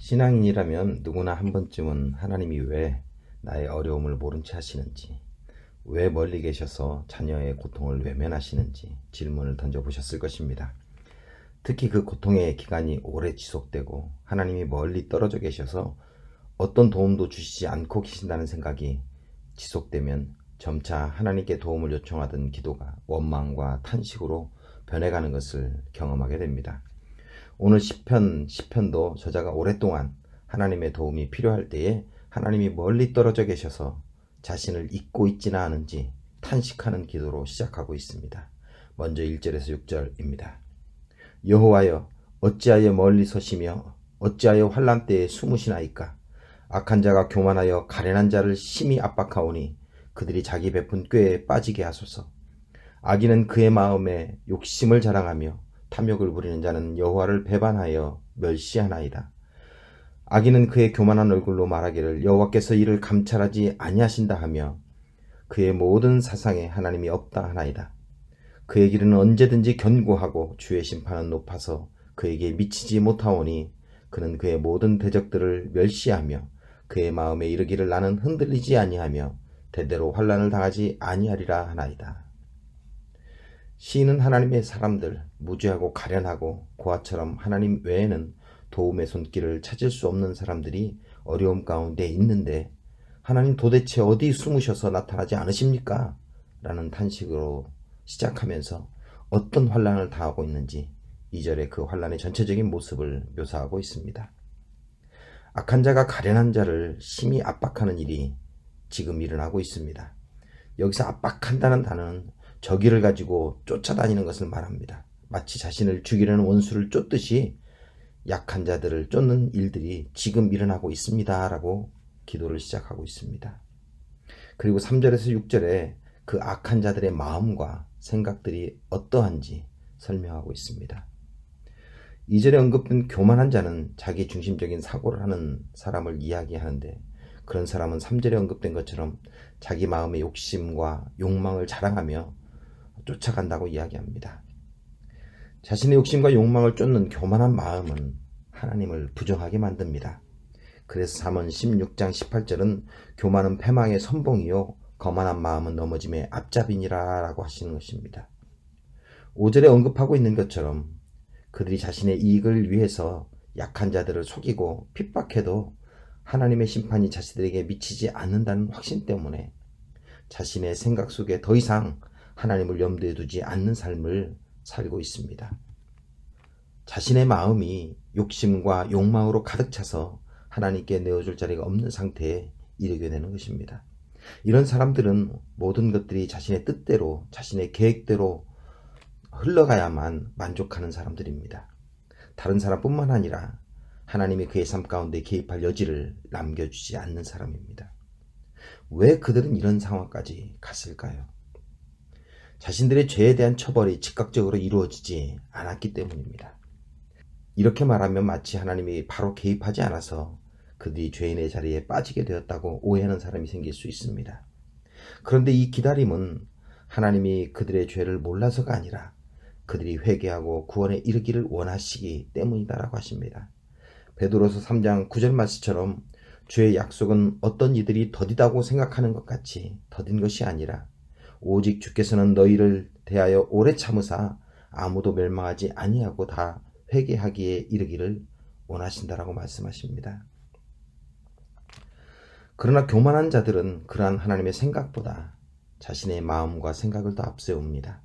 신앙인이라면 누구나 한 번쯤은 하나님이 왜 나의 어려움을 모른 채 하시는지, 왜 멀리 계셔서 자녀의 고통을 외면하시는지 질문을 던져보셨을 것입니다. 특히 그 고통의 기간이 오래 지속되고 하나님이 멀리 떨어져 계셔서 어떤 도움도 주시지 않고 계신다는 생각이 지속되면 점차 하나님께 도움을 요청하던 기도가 원망과 탄식으로 변해가는 것을 경험하게 됩니다. 오늘 시편도 저자가 오랫동안 하나님의 도움이 필요할 때에 하나님이 멀리 떨어져 계셔서 자신을 잊고 있지는 않은지 탄식하는 기도로 시작하고 있습니다. 먼저 1절에서 6절입니다. 여호와여, 어찌하여 멀리 서시며 어찌하여 환난 때에 숨으시나이까? 악한 자가 교만하여 가련한 자를 심히 압박하오니 그들이 자기 베푼 꾀에 빠지게 하소서. 악인은 그의 마음에 욕심을 자랑하며 탐욕을 부리는 자는 여호와를 배반하여 멸시하나이다. 악인은 그의 교만한 얼굴로 말하기를 여호와께서 이를 감찰하지 아니하신다 하며 그의 모든 사상에 하나님이 없다 하나이다. 그의 길은 언제든지 견고하고 주의 심판은 높아서 그에게 미치지 못하오니 그는 그의 모든 대적들을 멸시하며 그의 마음에 이르기를 나는 흔들리지 아니하며 대대로 환난을 당하지 아니하리라 하나이다. 시인은 하나님의 사람들, 무죄하고 가련하고 고아처럼 하나님 외에는 도움의 손길을 찾을 수 없는 사람들이 어려움 가운데 있는데 하나님 도대체 어디 숨으셔서 나타나지 않으십니까? 라는 탄식으로 시작하면서 어떤 환난을 당하고 있는지 2절에 그 환난의 전체적인 모습을 묘사하고 있습니다. 악한 자가 가련한 자를 심히 압박하는 일이 지금 일어나고 있습니다. 여기서 압박한다는 단어는 저기를 가지고 쫓아다니는 것을 말합니다. 마치 자신을 죽이려는 원수를 쫓듯이 약한 자들을 쫓는 일들이 지금 일어나고 있습니다. 라고 기도를 시작하고 있습니다. 그리고 3절에서 6절에 그 악한 자들의 마음과 생각들이 어떠한지 설명하고 있습니다. 2절에 언급된 교만한 자는 자기 중심적인 사고를 하는 사람을 이야기하는데 그런 사람은 3절에 언급된 것처럼 자기 마음의 욕심과 욕망을 자랑하며 쫓아간다고 이야기합니다. 자신의 욕심과 욕망을 쫓는 교만한 마음은 하나님을 부정하게 만듭니다. 그래서 잠언 16장 18절은 교만은 패망의 선봉이요 거만한 마음은 넘어짐의 앞잡이니라 라고 하시는 것입니다. 5절에 언급하고 있는 것처럼 그들이 자신의 이익을 위해서 약한 자들을 속이고 핍박해도 하나님의 심판이 자신들에게 미치지 않는다는 확신 때문에 자신의 생각 속에 더 이상 하나님을 염두에 두지 않는 삶을 살고 있습니다. 자신의 마음이 욕심과 욕망으로 가득 차서 하나님께 내어줄 자리가 없는 상태에 이르게 되는 것입니다. 이런 사람들은 모든 것들이 자신의 뜻대로 자신의 계획대로 흘러가야만 만족하는 사람들입니다. 다른 사람뿐만 아니라 하나님이 그의 삶 가운데 개입할 여지를 남겨주지 않는 사람입니다. 왜 그들은 이런 상황까지 갔을까요? 자신들의 죄에 대한 처벌이 즉각적으로 이루어지지 않았기 때문입니다. 이렇게 말하면 마치 하나님이 바로 개입하지 않아서 그들이 죄인의 자리에 빠지게 되었다고 오해하는 사람이 생길 수 있습니다. 그런데 이 기다림은 하나님이 그들의 죄를 몰라서가 아니라 그들이 회개하고 구원에 이르기를 원하시기 때문이다라고 하십니다. 베드로서 3장 9절 말씀처럼 주의 약속은 어떤 이들이 더디다고 생각하는 것 같이 더딘 것이 아니라 오직 주께서는 너희를 대하여 오래 참으사 아무도 멸망하지 아니하고 다 회개하기에 이르기를 원하신다라고 말씀하십니다. 그러나 교만한 자들은 그러한 하나님의 생각보다 자신의 마음과 생각을 더 앞세웁니다.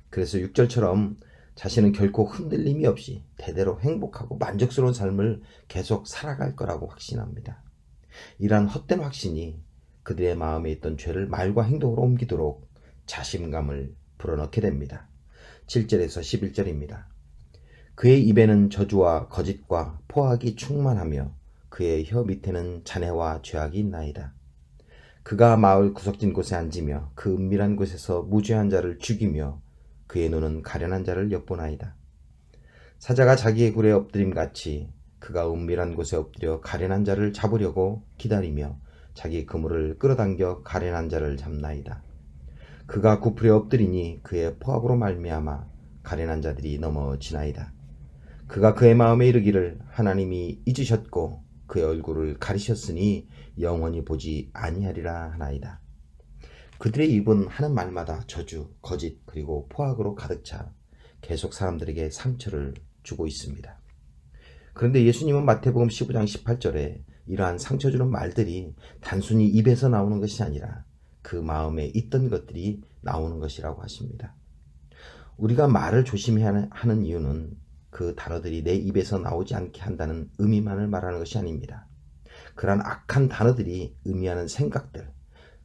그래서 6절처럼 자신은 결코 흔들림이 없이 대대로 행복하고 만족스러운 삶을 계속 살아갈 거라고 확신합니다. 이러한 헛된 확신이 그들의 마음에 있던 죄를 말과 행동으로 옮기도록 자신감을 불어넣게 됩니다. 7절에서 11절입니다. 그의 입에는 저주와 거짓과 포악이 충만하며 그의 혀 밑에는 잔해와 죄악이 있나이다. 그가 마을 구석진 곳에 앉으며 그 은밀한 곳에서 무죄한 자를 죽이며 그의 눈은 가련한 자를 엿보나이다. 사자가 자기의 굴에 엎드림같이 그가 은밀한 곳에 엎드려 가련한 자를 잡으려고 기다리며 자기 그물을 끌어당겨 가련한 자를 잡나이다. 그가 구풀에 엎드리니 그의 포악으로 말미암아 가련한 자들이 넘어지나이다. 그가 그의 마음에 이르기를 하나님이 잊으셨고 그의 얼굴을 가리셨으니 영원히 보지 아니하리라 하나이다. 그들의 입은 하는 말마다 저주, 거짓, 그리고 포악으로 가득 차 계속 사람들에게 상처를 주고 있습니다. 그런데 예수님은 마태복음 15장 18절에 이러한 상처 주는 말들이 단순히 입에서 나오는 것이 아니라 그 마음에 있던 것들이 나오는 것이라고 하십니다. 우리가 말을 조심해야 하는 이유는 그 단어들이 내 입에서 나오지 않게 한다는 의미만을 말하는 것이 아닙니다. 그러한 악한 단어들이 의미하는 생각들,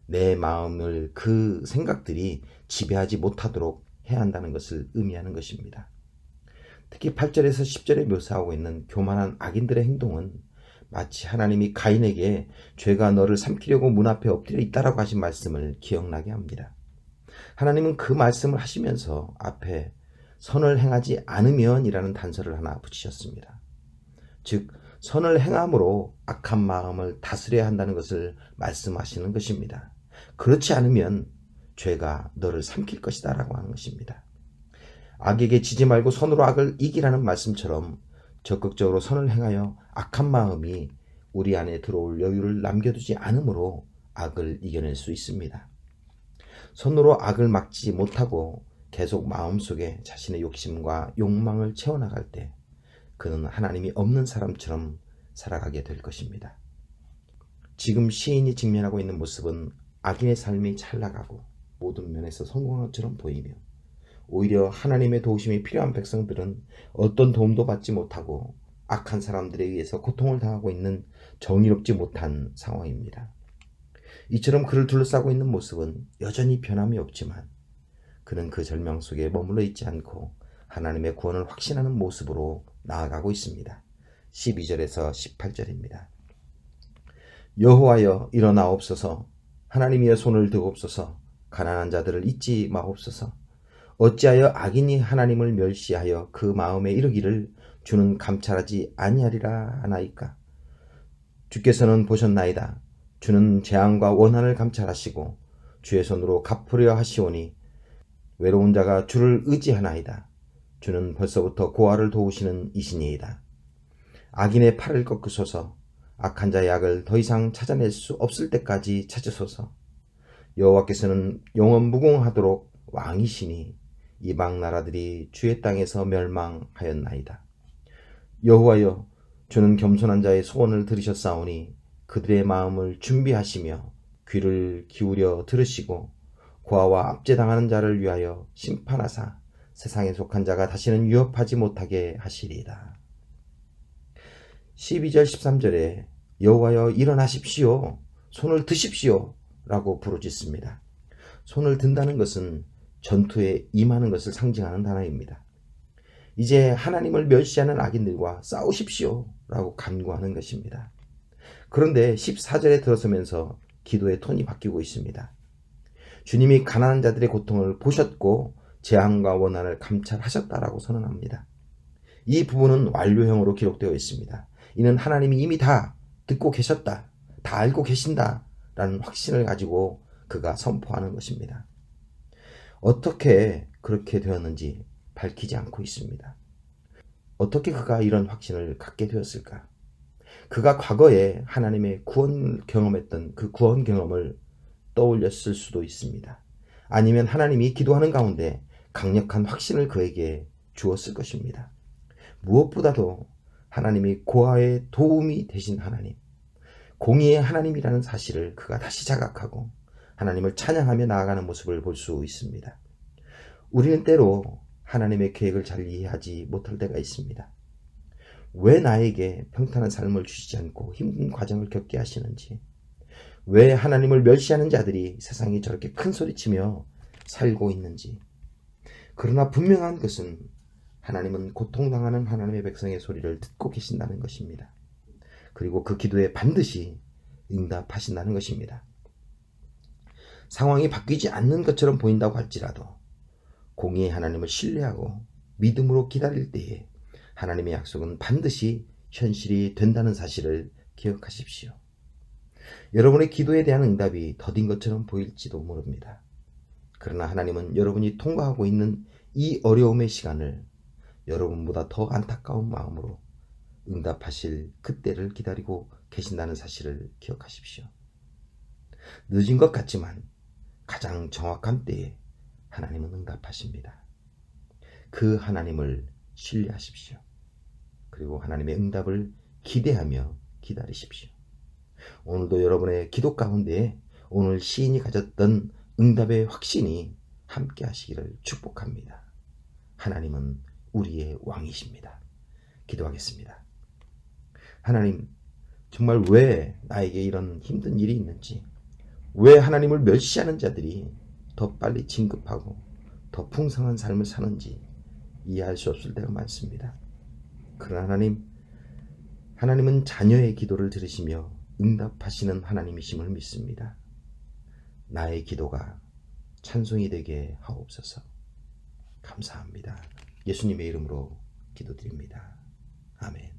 내 마음을 그 생각들이 지배하지 못하도록 해야 한다는 것을 의미하는 것입니다. 특히 8절에서 10절에 묘사하고 있는 교만한 악인들의 행동은 마치 하나님이 가인에게 죄가 너를 삼키려고 문 앞에 엎드려 있다라고 하신 말씀을 기억나게 합니다. 하나님은 그 말씀을 하시면서 앞에 선을 행하지 않으면 이라는 단서를 하나 붙이셨습니다. 즉 선을 행함으로 악한 마음을 다스려야 한다는 것을 말씀하시는 것입니다. 그렇지 않으면 죄가 너를 삼킬 것이다 라고 하는 것입니다. 악에게 지지 말고 선으로 악을 이기라는 말씀처럼 적극적으로 선을 행하여 악한 마음이 우리 안에 들어올 여유를 남겨두지 않으므로 악을 이겨낼 수 있습니다. 선으로 악을 막지 못하고 계속 마음속에 자신의 욕심과 욕망을 채워나갈 때 그는 하나님이 없는 사람처럼 살아가게 될 것입니다. 지금 시인이 직면하고 있는 모습은 악인의 삶이 잘 나가고 모든 면에서 성공한 것처럼 보이며 오히려 하나님의 도우심이 필요한 백성들은 어떤 도움도 받지 못하고 악한 사람들에 의해서 고통을 당하고 있는 정의롭지 못한 상황입니다. 이처럼 그를 둘러싸고 있는 모습은 여전히 변함이 없지만 그는 그 절망 속에 머물러 있지 않고 하나님의 구원을 확신하는 모습으로 나아가고 있습니다. 12절에서 18절입니다. 여호와여 일어나옵소서, 하나님이여 손을 드옵소서, 가난한 자들을 잊지 마옵소서. 어찌하여 악인이 하나님을 멸시하여 그 마음에 이르기를 주는 감찰하지 아니하리라 하나이까. 주께서는 보셨나이다. 주는 재앙과 원한을 감찰하시고 주의 손으로 갚으려 하시오니 외로운 자가 주를 의지하나이다. 주는 벌써부터 고아를 도우시는 이신이이다. 악인의 팔을 꺾으소서, 악한 자의 악을 더 이상 찾아낼 수 없을 때까지 찾으소서. 여호와께서는 영원 무궁하도록 왕이시니 이방 나라들이 주의 땅에서 멸망하였나이다. 여호와여, 주는 겸손한 자의 소원을 들으셨사오니 그들의 마음을 준비하시며 귀를 기울여 들으시고 고아와 압제당하는 자를 위하여 심판하사 세상에 속한 자가 다시는 위협하지 못하게 하시리이다. 12절 13절에 여호와여 일어나십시오, 손을 드십시오 라고 부르짖습니다. 손을 든다는 것은 전투에 임하는 것을 상징하는 단어입니다. 이제 하나님을 멸시하는 악인들과 싸우십시오 라고 간구하는 것입니다. 그런데 14절에 들어서면서 기도의 톤이 바뀌고 있습니다. 주님이 가난한 자들의 고통을 보셨고 재앙과 원한을 감찰하셨다라고 선언합니다. 이 부분은 완료형으로 기록되어 있습니다. 이는 하나님이 이미 다 듣고 계셨다, 다 알고 계신다 라는 확신을 가지고 그가 선포하는 것입니다. 어떻게 그렇게 되었는지 밝히지 않고 있습니다. 어떻게 그가 이런 확신을 갖게 되었을까? 그가 과거에 하나님의 구원을 경험했던 그 구원 경험을 떠올렸을 수도 있습니다. 아니면 하나님이 기도하는 가운데 강력한 확신을 그에게 주었을 것입니다. 무엇보다도 하나님이 고아의 도움이 되신 하나님, 공의의 하나님이라는 사실을 그가 다시 자각하고 하나님을 찬양하며 나아가는 모습을 볼 수 있습니다. 우리는 때로 하나님의 계획을 잘 이해하지 못할 때가 있습니다. 왜 나에게 평탄한 삶을 주시지 않고 힘든 과정을 겪게 하시는지, 왜 하나님을 멸시하는 자들이 세상에 저렇게 큰 소리치며 살고 있는지. 그러나 분명한 것은 하나님은 고통당하는 하나님의 백성의 소리를 듣고 계신다는 것입니다. 그리고 그 기도에 반드시 응답하신다는 것입니다. 상황이 바뀌지 않는 것처럼 보인다고 할지라도 공의의 하나님을 신뢰하고 믿음으로 기다릴 때에 하나님의 약속은 반드시 현실이 된다는 사실을 기억하십시오. 여러분의 기도에 대한 응답이 더딘 것처럼 보일지도 모릅니다. 그러나 하나님은 여러분이 통과하고 있는 이 어려움의 시간을 여러분보다 더 안타까운 마음으로 응답하실 그때를 기다리고 계신다는 사실을 기억하십시오. 늦은 것 같지만 가장 정확한 때에 하나님은 응답하십니다. 그 하나님을 신뢰하십시오. 그리고 하나님의 응답을 기대하며 기다리십시오. 오늘도 여러분의 기도 가운데 오늘 시인이 가졌던 응답의 확신이 함께 하시기를 축복합니다. 하나님은 우리의 왕이십니다. 기도하겠습니다. 하나님, 정말 왜 나에게 이런 힘든 일이 있는지, 왜 하나님을 멸시하는 자들이 더 빨리 진급하고 더 풍성한 삶을 사는지 이해할 수 없을 때가 많습니다. 그러나 하나님은 자녀의 기도를 들으시며 응답하시는 하나님이심을 믿습니다. 나의 기도가 찬송이 되게 하옵소서. 감사합니다. 예수님의 이름으로 기도드립니다. 아멘.